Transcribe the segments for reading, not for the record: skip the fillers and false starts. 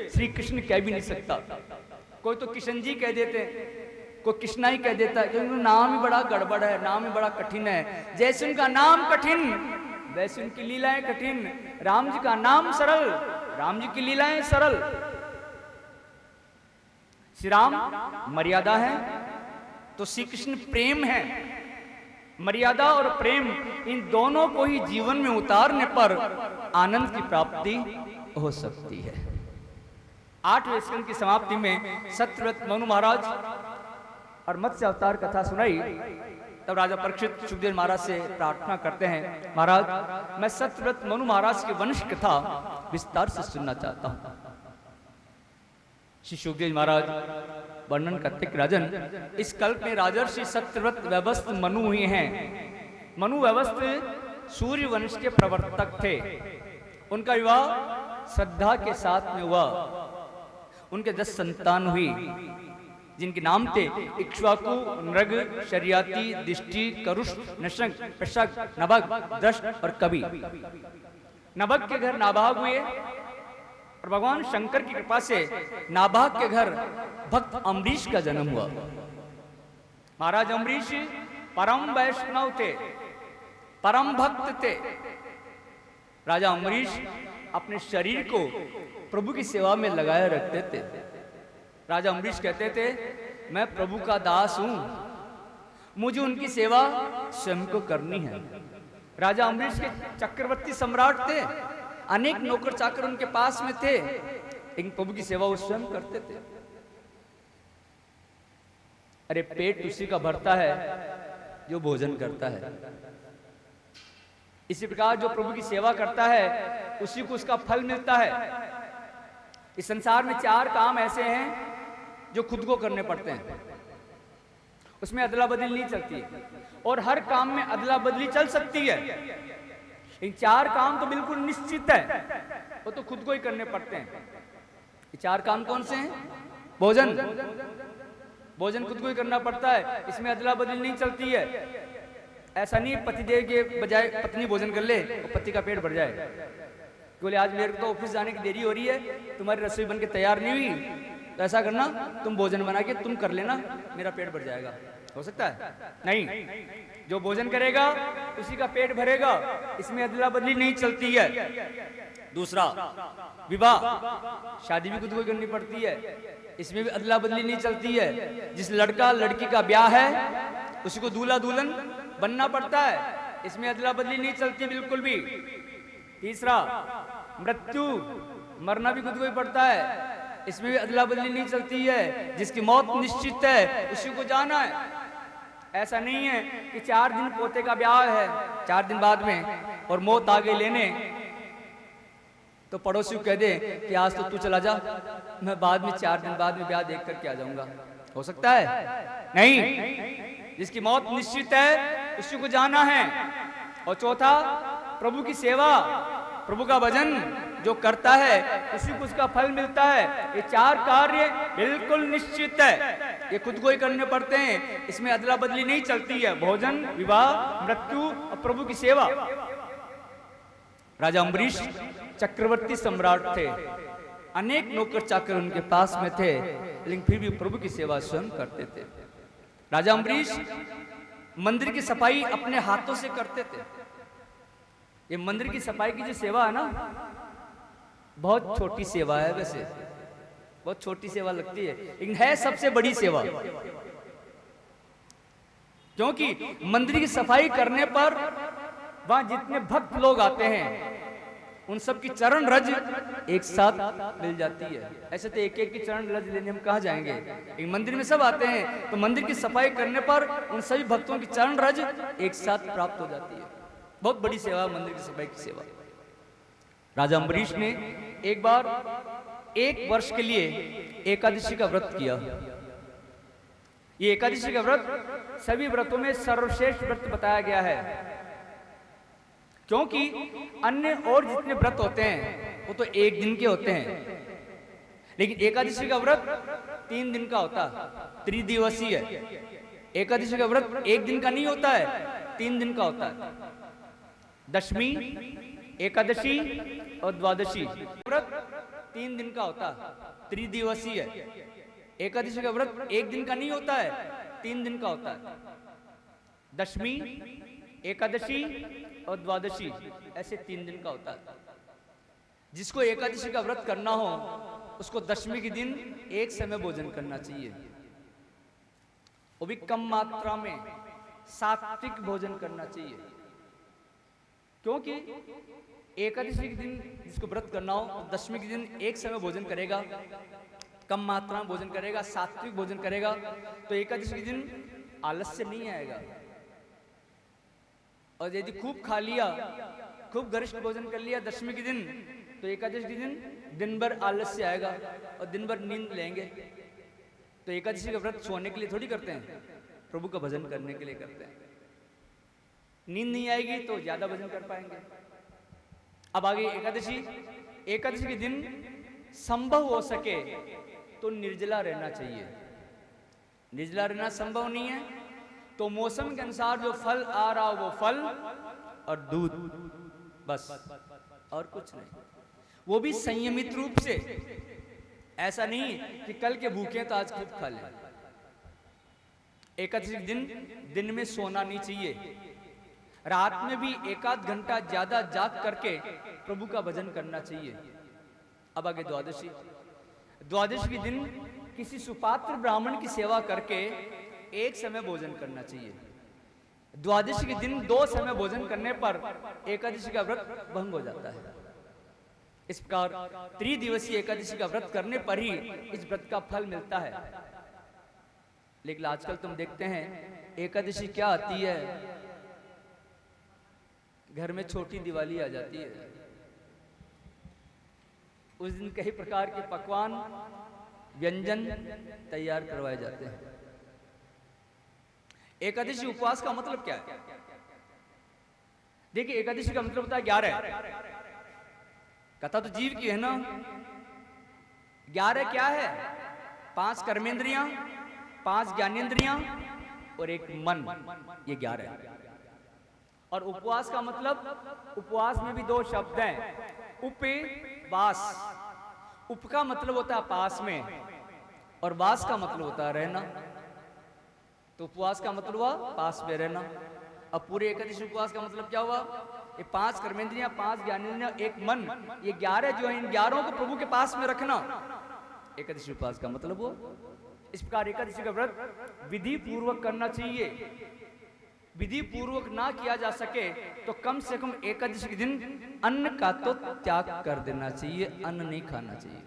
श्री कृष्ण कह भी नहीं सकता। कोई तो किशन जी कह देते हैं, कोई कृष्णा ही कह देता है, क्योंकि नाम ही बड़ा गड़बड़ है, नाम ही बड़ा कठिन है। जैसे उनका नाम कठिन वैसे उनकी लीलाएं कठिन। राम जी का नाम सरल, राम जी की लीलाएं सरल। श्री राम मर्यादा है तो श्री कृष्ण प्रेम है। मर्यादा और प्रेम इन दोनों को ही जीवन में उतारने पर आनंद की प्राप्ति हो सकती है। 8वें स्कंद की समाप्ति में सत्यव्रत मनु महाराज और मत्स्य अवतार कथा सुनाई। तब राजा परीक्षित सुखदेव महाराज से प्रार्थना करते हैं, महाराज मैं सत्यव्रत मनु महाराज की वंश कथा विस्तार से सुनना चाहता हूं। श्री सुखदेव महाराज वर्णन करते कि राजन, इस कल्प में राजर्षि सत्यव्रत व्यवस्थ मनु हुए हैं। मनु व्यवस्थ सूर्य वंश के प्रवर्तक थे। उनका विवाह श्रद्धा के साथ में हुआ। उनके 10 संतान हुई, जिनके नाम थे इक्ष्वाकु, नृग, शर्याति, दिष्टि, करुष, नशक, प्रशक, नभग, दृष्ट और कवि। नभग के घर नाभाग हुए और भगवान शंकर की कृपा से नाभाग के घर भक्त अम्बरीश का जन्म हुआ। महाराज अम्बरीश परम वैष्णव थे, परम भक्त थे। राजा अम्बरीश अपने शरीर को प्रभु की सेवा में लगाए रखते थे। राजा अम्बरीश कहते थे, मैं प्रभु का दास हूं, मुझे उनकी सेवा स्वयं को करनी है। राजा अम्बरीश के चक्रवर्ती सम्राट थे, अनेक नौकर चाकर उनके पास में थे, लेकिन प्रभु की सेवा वो स्वयं करते थे। अरे पेट उसी का भरता है जो भोजन करता है। इसी प्रकार जो प्रभु की सेवा करता है उसी को उसका फल मिलता है। इस संसार में 4 काम ऐसे हैं जो खुद को करने पड़ते हैं, उसमें अदला बदली नहीं चलती, और हर काम में अदला बदली चल सकती है। इन 4 काम तो बिल्कुल निश्चित है, वो तो खुद को ही करने पड़ते हैं। ये 4 काम कौन से हैं? भोजन, भोजन खुद को ही करना पड़ता है, इसमें अदला बदली नहीं चलती है। ऐसा नहीं पतिदेव के बजाय पत्नी भोजन कर ले और पति का पेट भर जाए। बोले आज मेरे को तो ऑफिस जाने की देरी हो रही है, तुम्हारी रसोई बन के तैयार नहीं हुई, तो ऐसा करना तुम भोजन बना के तुम कर लेना, मेरा पेट भर जाएगा। हो सकता है? नहीं, जो भोजन करेगा उसी का पेट भरेगा, इसमें अदला बदली नहीं चलती है। दूसरा, विवाह, शादी भी खुद को करनी पड़ती है, इसमें भी अदला बदली नहीं चलती है। जिस लड़का लड़की का ब्याह है उसी को दूल्हा दुल्हन बनना पड़ता है, इसमें अदला बदली नहीं चलती बिल्कुल भी। तीसरा, मृत्यु, मरना भी खुद को ही पड़ता है, इसमें भी अदला बदली नहीं चलती है। जिसकी मौत निश्चित है उसी को जाना है। ऐसा नहीं है कि 4 दिन पोते का ब्याह है, 4 दिन बाद में और मौत आ गई लेने, तो पड़ोसी को कह दे कि आज तो तू चला जा, मैं बाद में 4 दिन बाद में ब्याह देख करके आ जाऊंगा। हो सकता है? नहीं, जिसकी मौत निश्चित है उसी को जाना है। और चौथा, प्रभु की सेवा, प्रभु का भजन जो करता है उसी को उसका फल मिलता है। ये 4 कार्य बिल्कुल निश्चित है, ये खुद को ही करने पड़ते हैं, इसमें अदला बदली नहीं चलती है। भोजन, विवाह, मृत्यु और प्रभु की सेवा। राजा अम्बरीश चक्रवर्ती सम्राट थे, अनेक नौकर चाकर उनके पास में थे, लेकिन फिर भी प्रभु की सेवा स्वयं करते थे। राजा अम्बरीश मंदिर की सफाई अपने हाथों से करते थे। ये मंदिर की सफाई की जो सेवा है ना, बहुत छोटी सेवा है, वैसे बहुत छोटी सेवा लगती है, लेकिन है सबसे बड़ी सेवा। क्योंकि मंदिर की सफाई करने पर वहां जितने भक्त लोग आते हैं उन सब की चरण रज एक साथ मिल जाती है। ऐसे तो एक एक की चरण रज लेने हम कहाँ जाएंगे, लेकिन मंदिर में सब आते हैं तो मंदिर की सफाई करने पर उन सभी भक्तों की चरण रज एक साथ प्राप्त हो जाती है। बहुत बड़ी सेवा है मंदिर की सफाई की सेवा। राजा अम्बरीश ने एक बार 1 वर्ष के लिए एकादशी का व्रत किया। ये एकादशी का व्रत सभी व्रतों में सर्वश्रेष्ठ व्रत बताया गया है, क्योंकि अन्य और जितने व्रत होते हैं वो तो 1 दिन के होते हैं, लेकिन एकादशी का व्रत 3 दिन का होता है, त्रिदिवसीय है। एकादशी का व्रत 1 दिन का नहीं होता है, 3 दिन का होता है। दशमी, एकादशी और द्वादशी व्रत 3 दिन का होता है, त्रिदिवसीय है। एकादशी का व्रत एक दिन का नहीं होता है, 3 दिन का होता है। दशमी, एकादशी और द्वादशी, ऐसे 3 दिन का होता है। जिसको एकादशी का व्रत करना हो उसको दशमी के दिन एक समय भोजन करना चाहिए, वो भी कम मात्रा में सात्विक भोजन करना चाहिए। क्योंकि एकादशी के दिन जिसको व्रत करना हो तो दशमी के दिन एक समय भोजन करेगा, कम मात्रा में भोजन करेगा, सात्विक भोजन करेगा, तो एकादशी के दिन आलस्य नहीं आएगा। और यदि खूब खा लिया, खूब गरिष्ठ भोजन कर लिया दशमी के दिन, तो एकादशी के दिन भर आलस्य आएगा और दिन भर नींद लेंगे। तो एकादशी का व्रत सोने के लिए थोड़ी करते हैं, प्रभु का भजन करने के लिए करते हैं। नींद नहीं आएगी तो ज्यादा भजन कर पाएंगे। अब आगे एकादशी, एकादशी के दिन संभव हो सके तो निर्जला रहना चाहिए। निर्जला रहना संभव नहीं है तो मौसम के अनुसार जो फल आ रहा वो फल और दूध, बस और कुछ नहीं। वो भी संयमित रूप से, ऐसा नहीं कि कल के भूखे तो आज खूब खा लें। एकादशी दिन में सोना नहीं चाहिए, रात में भी 1-8 घंटा ज्यादा जाग करके प्रभु का भजन करना चाहिए। अब आगे द्वादशी, द्वादशी के दिन किसी सुपात्र ब्राह्मण की सेवा करके एक समय भोजन करना चाहिए। द्वादशी के दिन 2 समय भोजन करने पर एकादशी का व्रत भंग हो जाता है। इस प्रकार त्रिदिवसीय एकादशी का व्रत करने पर ही इस व्रत का फल मिलता है। लेकिन आजकल तुम देखते हैं एकादशी क्या आती है, घर में छोटी दिवाली आ जाती है। उस दिन कई प्रकार के पकवान, व्यंजन तैयार करवाए जाते हैं। एकादशी उपवास का मतलब क्या है? देखिए, एकादशी का मतलब होता है 11। कथा तो जीव की है ना। 11 क्या है? 5 कर्मेंद्रियां, 5 ज्ञानेंद्रियां और 1 मन, ये 11 है। और उपवास का मतलब, उपवास में भी 2 शब्द हैं, उपे वास। उप का मतलब होता है पास में और वास का मतलब होता है रहना। तो उपवास का मतलब हुआ पास में रहना। अब पूरे एकादशी उपवास का मतलब क्या हुआ? ये 5 कर्मेंद्रियां, 5 ज्ञानेंद्रियां, 1 मन, ये 11 जो है, इन 11 को प्रभु के पास में रखना एकादशी उपवास का मतलब हुआ। इस प्रकार एकादशी का व्रत विधि पूर्वक करना चाहिए। विधि पूर्वक ना किया जा सके तो कम से कम एकादशी के दिन अन्न का तो त्याग कर देना चाहिए, अन्न नहीं खाना चाहिए।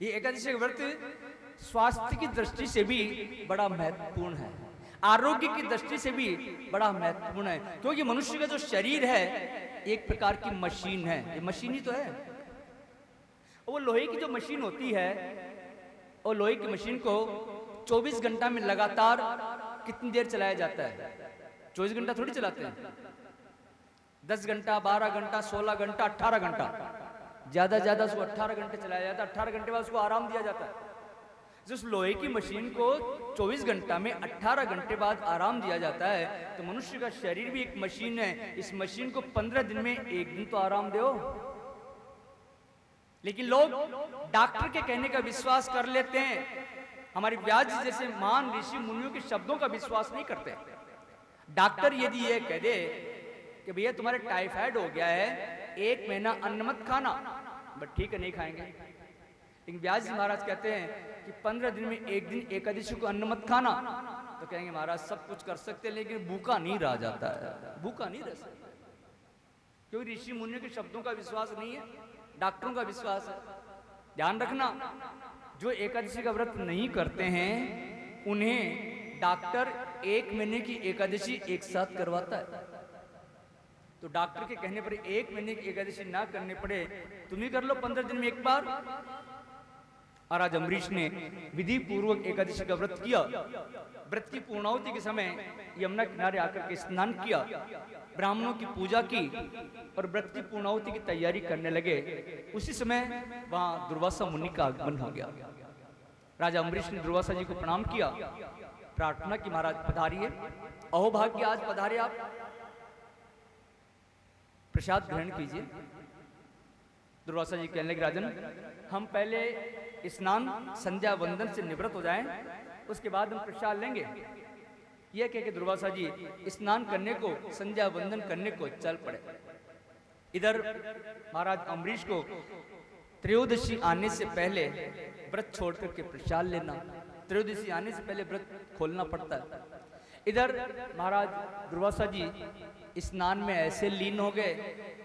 ये एकादशी का व्रत स्वास्थ्य की दृष्टि से भी बड़ा महत्वपूर्ण है, आरोग्य की दृष्टि से भी बड़ा महत्वपूर्ण है। क्योंकि मनुष्य का जो शरीर है एक प्रकार की मशीन है, ये मशीन ही तो है। वो लोहे की जो मशीन होती है, और लोहे की मशीन को 24 घंटा में लगातार कितनी देर चलाया जाता है? 24 घंटा थोड़ी चलाते हैं, 10 घंटा, 12 घंटा, 16 घंटा, 18 घंटा, ज्यादा उसको 18 घंटे चलाया जाता है। 18 घंटे बाद उसको आराम दिया जाता है। जिस लोहे की मशीन को 24 घंटा में 18 घंटे बाद आराम दिया जाता है, तो मनुष्य का शरीर भी एक मशीन है। इस मशीन को 15 दिन में 1 दिन तो आराम दो। लेकिन लोग डॉक्टर के कहने का विश्वास कर लेते हैं, हमारी व्यास जी जैसे महान ऋषि मुनियों के शब्दों का विश्वास नहीं करते। डॉक्टर यदि ये कह दे कि भैया तुम्हारे टाइफाइड हो गया है, 1 महीना अन्न मत खाना, बट ठीक है नहीं खाएंगे। लेकिन व्यास जी महाराज कहते हैं कि 15 दिन में 1 दिन एकादशी को अन्न मत खाना, तो कहेंगे महाराज सब कुछ कर सकते हैं लेकिन भूखा नहीं रह जाता है, भूखा नहीं रह सकता। क्योंकि ऋषि मुनियों के शब्दों का विश्वास नहीं है, डॉक्टरों का विश्वास है। ध्यान रखना, जो एकादशी का व्रत नहीं करते हैं उन्हें डॉक्टर 1 महीने की एकादशी एक साथ करवाता है। तो डॉक्टर के कहने पर 1 महीने की एकादशी ना करने पड़े, तुम ही कर लो 15 दिन में एक बार। और आज अम्बरीश ने विधि पूर्वक एकादशी का व्रत किया। व्रत की पूर्णाहुति के समय यमुना किनारे आकर के स्नान किया, ब्राह्मणों की पूजा की और व्रत की पूर्णाहुति की तैयारी करने लगे। उसी समय वहां दुर्वासा मुनि का आगमन हो गया। राजा अम्बरीश ने दुर्वासा जी को प्रणाम किया, प्रार्थना की महाराज पधारिए, अहोभाग्य आज पधारे, आप प्रसाद ग्रहण कीजिए। दुर्वासा जी कहने लगे राजन, हम पहले स्नान संध्या वंदन से निवृत्त हो जाएं, उसके बाद हम प्रसाद लेंगे। यह कह के दुर्वासा जी स्नान करने को, संध्या वंदन करने को चल पड़े। इधर महाराज अम्बरीश को त्रयोदशी आने से पहले व्रत छोड़ करके प्रसाद लेना, त्रयोदशी आने से पहले व्रत खोलना पड़ता है। इधर महाराज दुर्वासा जी स्नान में ऐसे लीन हो गए,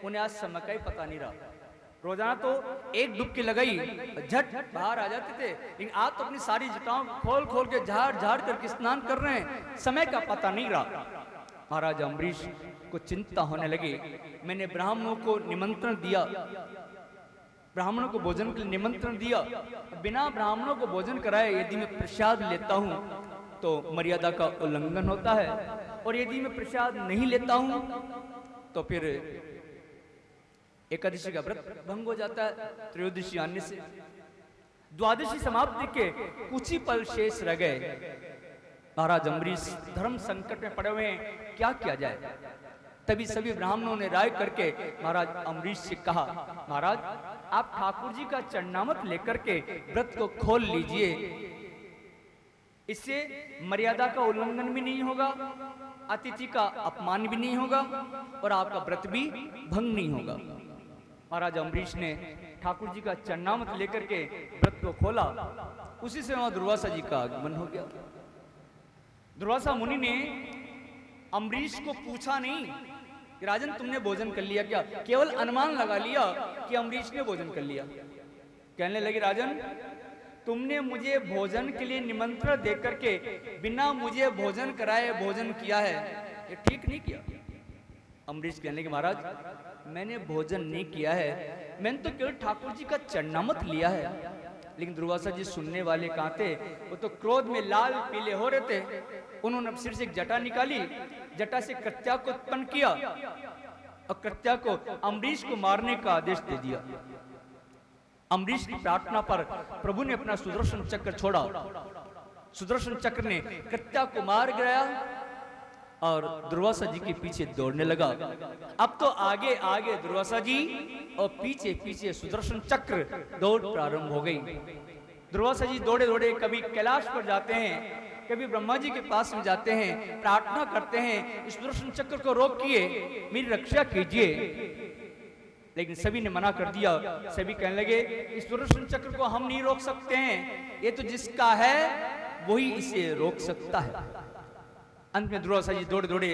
उन्हें आज समय का ही पता नहीं रहा। रोजाना तो एक डुबकी लगाई झट बाहर आ जाते थे, लेकिन आज तो अपनी सारी जटाओं खोल खोल के झाड़ झाड़ करके स्नान कर रहे हैं, समय का पता नहीं रहा। महाराज अम्बरीश को चिंता होने लगी। मैंने ब्राह्मणों को निमंत्रण दिया, ब्राह्मणों को भोजन के लिए निमंत्रण दिया, बिना ब्राह्मणों को भोजन कराए यदि मैं प्रसाद लेता हूं तो मर्यादा का उल्लंघन होता है, और यदि मैं प्रसाद नहीं लेता हूं तो फिर एकादशी का व्रत भंग हो जाता है। त्रयोदशी आने से द्वादशी समाप्ति के कुछ ही पल शेष रह गए। महाराज अम्बरीश धर्म संकट में पड़े हुए हैं, क्या किया जाए। तभी सभी ब्राह्मणों ने राय करके महाराज अम्बरीश से कहा, महाराज आप ठाकुर जी का चरणामृत लेकर के व्रत को खोल लीजिए, इससे मर्यादा का उल्लंघन भी नहीं होगा, अतिथि का अपमान भी नहीं होगा, और आपका व्रत भी भंग नहीं होगा। महाराज अम्बरीश ने ठाकुर जी का चरणामृत लेकर के व्रत को खोला। उसी से वहां दुर्वासा जी का आगमन हो गया। दुर्वासा मुनि ने अम्बरीश को पूछा नहीं कि राजन तुमने भोजन कर लिया क्या, केवल अनुमान लगा लिया कि अम्बरीश ने भोजन कर लिया। कहने लगे राजन, तुमने मुझे भोजन के लिए निमंत्रण देकर के बिना मुझे भोजन कराए भोजन किया है, ये ठीक नहीं किया। अम्बरीश कहने लगे महाराज मैंने भोजन नहीं किया है, मैंने तो केवल ठाकुर जी का चरणामृत लिया है। लेकिन दुर्वासा जी सुनने वाले कहाँ थे, वो तो क्रोध में लाल पीले हो रहे थे। उन्होंने सिर से एक जटा निकाली, जटा से कृत्या को उत्पन्न किया और कृत्या को अम्बरीश को मारने का आदेश दे दिया। अम्बरीश की प्रार्थना पर प्रभु ने अपना सुदर्शन चक्र छोड़ा, सुदर्शन चक्र ने कृत्या को मार गिराया और दुर्वासा जी के पीछे दौड़ने लगा। अब तो आगे आगे दुर्वासा जी और पीछे पीछे सुदर्शन चक्र दौड़ प्रारंभ हो गई। दुर्वासा जी दौड़े दौड़े कभी कैलाश पर जाते हैं, कभी ब्रह्मा जी के पास में जाते हैं, प्रार्थना करते हैं इस सुदर्शन चक्र को रोकिए, मेरी रक्षा कीजिए। लेकिन सभी ने मना कर दिया। सभी कहने लगे इस सुदर्शन चक्र को हम नहीं रोक सकते हैं, ये तो जिसका है वही इसे रोक सकता है। अंत में दुर्वासा जी दौड़े दौड़े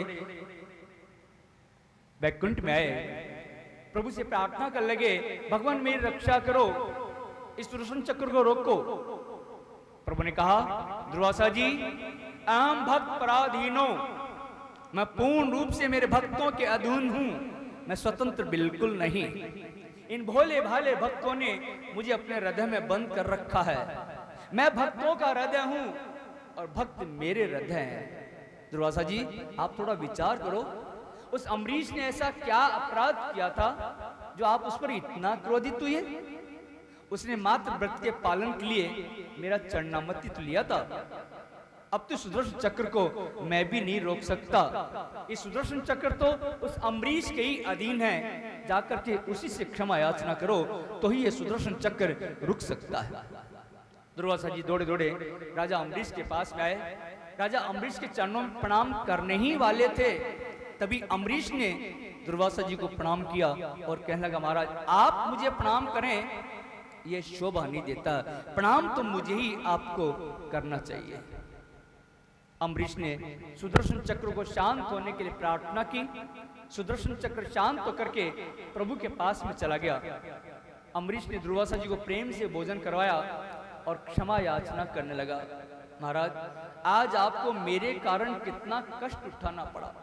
वैकुंठ में आए, प्रभु से प्रार्थना कर लगे भगवान मेरी रक्षा करो, इस सुदर्शन चक्र को रोको। प्रभु ने कहा दुर्वासा जी अहम भक्त पराधीनो, मैं पूर्ण रूप से मेरे भक्तों के अधीन हूं, मैं स्वतंत्र बिल्कुल नहीं। इन भोले भाले भक्तों ने मुझे अपने हृदय में बंद कर रखा है। मैं भक्तों का हृदय हूं और भक्त मेरे हृदय हैं। दुर्वासा जी आप थोड़ा विचार करो, उस अम्बरीश ने ऐसा क्या अपराध किया था जो आप उस पर इतना क्रोधित हुए। उसने मात्र व्रत के पालन के लिए मेरा चरणामृत तो लिया था, अब तो सुदर्शन चक्र को मैं भी नहीं रोक सकता। इस सुदर्शन चक्र तो उस अम्बरीश के ही अधीन है, जाकर के उसी से क्षमा याचना करो तो ही ये सुदर्शन चक्र रुक सकता है। दुर्वासा जी दौड़े दौड़े राजा अम्बरीश के पास में आए। राजा अम्बरीश के चरणों में प्रणाम करने ही वाले थे, तभी अम्बरीश ने दुर्वासा जी को प्रणाम किया और कहने लगा महाराज आप मुझे प्रणाम करें ये शोभा नहीं देता, प्रणाम तो मुझे ही आपको करना चाहिए। अम्बरीश ने सुदर्शन चक्र को शांत होने के लिए प्रार्थना की। सुदर्शन चक्र शांत होकर के प्रभु के पास में चला गया। अम्बरीश ने दुर्वासा जी को प्रेम से भोजन करवाया और क्षमा याचना करने लगा। महाराज आज आपको मेरे कारण कितना कष्ट उठाना पड़ा।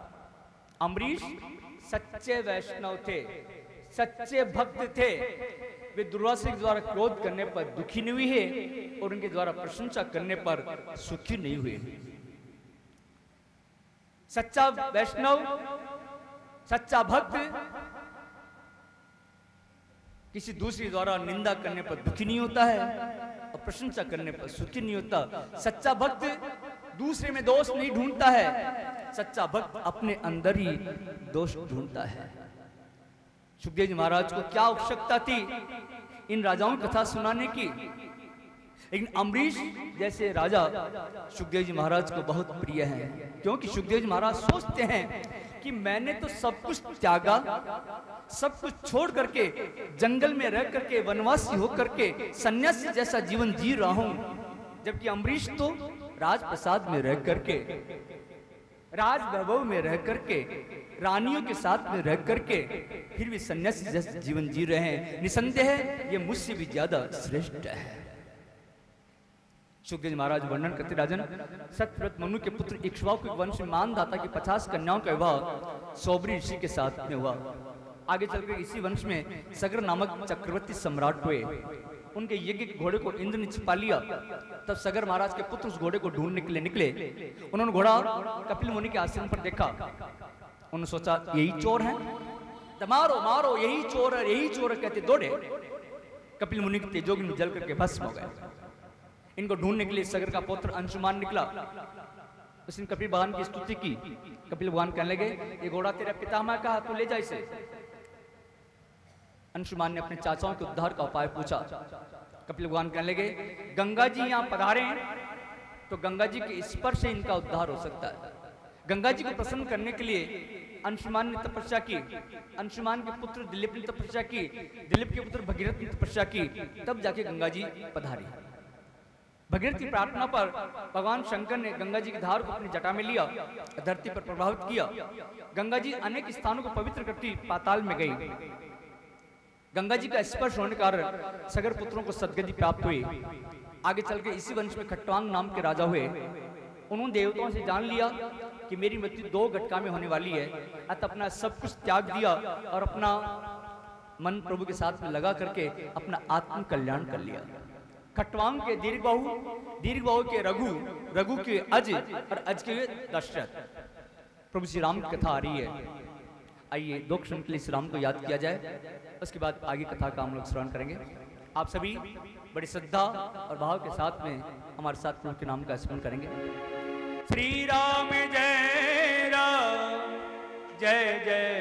अम्बरीश सच्चे वैष्णव थे, सच्चे भक्त थे, वे दुर्वासा के द्वारा क्रोध करने पर दुखी नहीं हुए और उनके द्वारा प्रशंसा करने पर सुखी नहीं हुए। सच्चा वैष्णव, सच्चा भक्त किसी दूसरे द्वारा निंदा करने पर दुखी नहीं होता है और प्रशंसा करने पर सुखी नहीं होता। सच्चा भक्त दूसरे में दोष नहीं ढूंढता है, सच्चा भक्त अपने अंदर ही दोष ढूंढता है। सुखदेव जी महाराज को क्या आवश्यकता थी इन राजाओं की कथा सुनाने की, लेकिन अम्बरीश जैसे राजा सुखदेव जी महाराज को बहुत प्रिय हैं, क्योंकि सुखदेव जी महाराज सोचते हैं कि मैंने तो सब कुछ त्यागा, सब कुछ छोड़ करके जंगल में रह करके वनवासी होकर के सन्यासी जैसा जीवन जी रहा हूं, जबकि अम्बरीश तो राजप्रसाद में रह करके, राज वैभव में रह करके, रानियों के साथ में रह करके फिर भी सन्यासी जैसा जीवन जी रहे हैं। निसंदेह ये मुझसे भी ज्यादा श्रेष्ठ है। सुखदेव महाराज वर्णन करते, राजन सत्यव्रत मनु के पुत्र इक्ष्वाकु के वंश में मानधाता की 50 कन्याओं का विवाह सौबरी ऋषि के साथ में हुआ। आगे चलकर इसी वंश में सगर नामक चक्रवर्ती सम्राट हुए। उनके यज्ञ के घोड़े को इंद्र ने छिपा लिया। तब सगर महाराज के पुत्र उस घोड़े को ढूंढने के लिए निकले। उन्होंने घोड़ा कपिल मुनि के आश्रम पर देखा। उन्होंने सोचा यही चोर है, तो मारो मारो यही चोर है, यही चोर है कहते दौड़े। कपिल मुनि के तेजोग्नि में जल करके भस्म हो गए। इनको ढूंढने के लिए सगर का पुत्र अंशुमान निकला। उसने कपिल भगवान की स्तुति की। कपिल भगवान कहने लगे ये घोड़ा तेरा पितामह का, तू ले जा इसे। अंशुमान ने अपने चाचाओं के उद्धार का उपाय पूछा। कपिल भगवान कहने लगे गंगा जी यहाँ पधारे हैं तो गंगा जी के स्पर्श से इनका उद्धार हो सकता है। गंगा जी को प्रसन्न करने के लिए अंशुमान ने तपस्या की। अंशुमान के पुत्र दिलीप ने तपस्या की। दिलीप के पुत्र भगीरथ ने तपस्या की। तब जाके गंगा जी पधारी। भगीरथ की प्रार्थना पर भगवान शंकर ने गंगा जी की धार को अपनी जटा में लिया, धरती पर प्रभावित किया। गंगा जी अनेक स्थानों को पवित्र करती पाताल में गई। गंगा जी का स्पर्श होने के कारण सगर पुत्रों को सदगति प्राप्त हुई। आगे चल के इसी वंश में खट्टवांग नाम के राजा हुए। उन्होंने देवताओं से जान लिया कि मेरी मृत्यु 2 घटका में होने वाली है, अतः अपना सब कुछ त्याग दिया और अपना मन प्रभु के साथ में लगा करके अपना आत्म कल्याण कर लिया। खट्टवांग के दीर्घबाहु के रघु, रघु के अज और अज के दशरथ। प्रभु श्री राम की कथा आ रही है। आइए 2 क्षण के लिए श्री राम को याद किया जाए, उसके बाद आगे कथा का हम लोग श्रवण करेंगे। आप सभी बड़ी श्रद्धा और भाव के साथ में हमारे साथ प्रभु के नाम का स्मरण करेंगे। श्री राम जय राम, जय जय